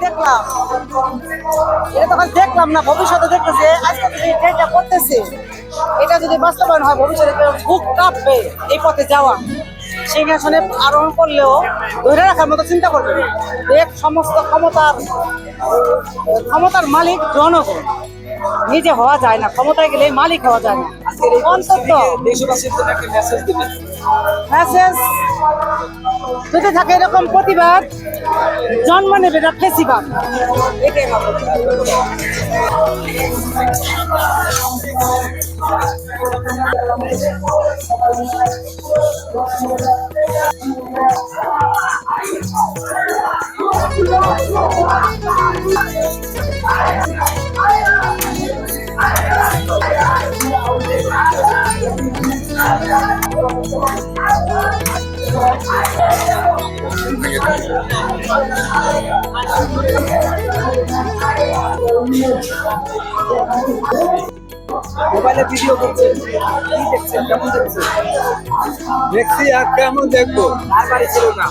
দেখলাম এটা তখন দেখলাম না, ভবিষ্যতে দেখতেছে আজকে যেটা করতেছে এটা যদি বাস্তবায়ন হয় ভবিষ্যতে বুক কাঁপবে এই পথে যাওয়া। সিংহাসনে আরোহণ করলেও ধরে রাখার মতো চিন্তা করবে। দেখ সমস্ত ক্ষমতার মালিক জনগণ, নিজে হওয়া যায় না, ক্ষমতায় গেলে মালিক হওয়া যায় না। অন্তত মেসেজ যদি থাকে এরকম প্রতিবাদ জন্ম নেবে না ফেসিবাদ, এটাই মোবাইলে ভিডিও করছেন, কি দেখছেন, কেমন দেখছেন? দেখছি আর কেমন দেখবো, আর বাড়ি ছিল না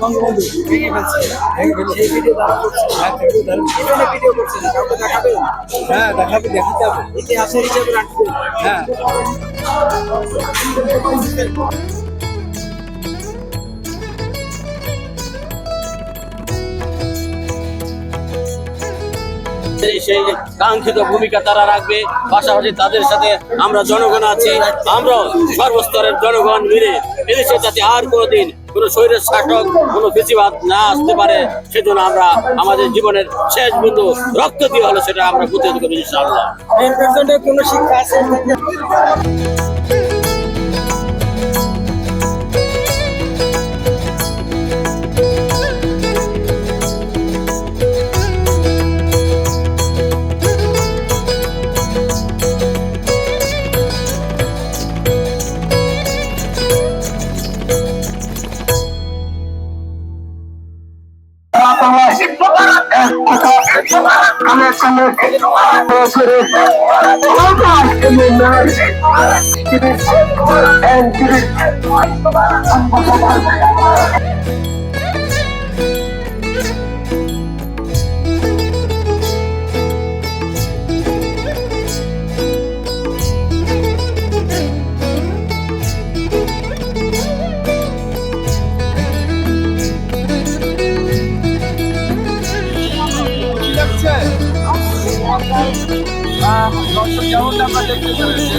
বঙ্গবন্ধু ভেঙে ফেলছে, সেই ভিডিও দ্বারা করছেন। ভিডিও করছেন, কাউকে দেখাবেন? হ্যাঁ দেখাতে হবে, ইতিহাসের হিসেবে রাখবেন। হ্যাঁ সেই কাঙ্ক্ষিত ভূমিকা তারা রাখবে। পাশাপাশি তাদের সাথে আমরা জনগণ আছি, আমরা সর্বস্তরের জনগণ মিলে এদেশে যাতে আর কোনোদিন কোনো শরীরের শাসক কোনো ফেসিবাদ না আসতে পারে, সেজন্য আমরা আমাদের জীবনের শেষ বিন্দু রক্ত দিয়ে হলো সেটা আমরা প্রতিরোধ করবো ইনশাআল্লাহ। কোনো শিক্ষা আছে? যেমনটা আমরা দেখতে পেরেছি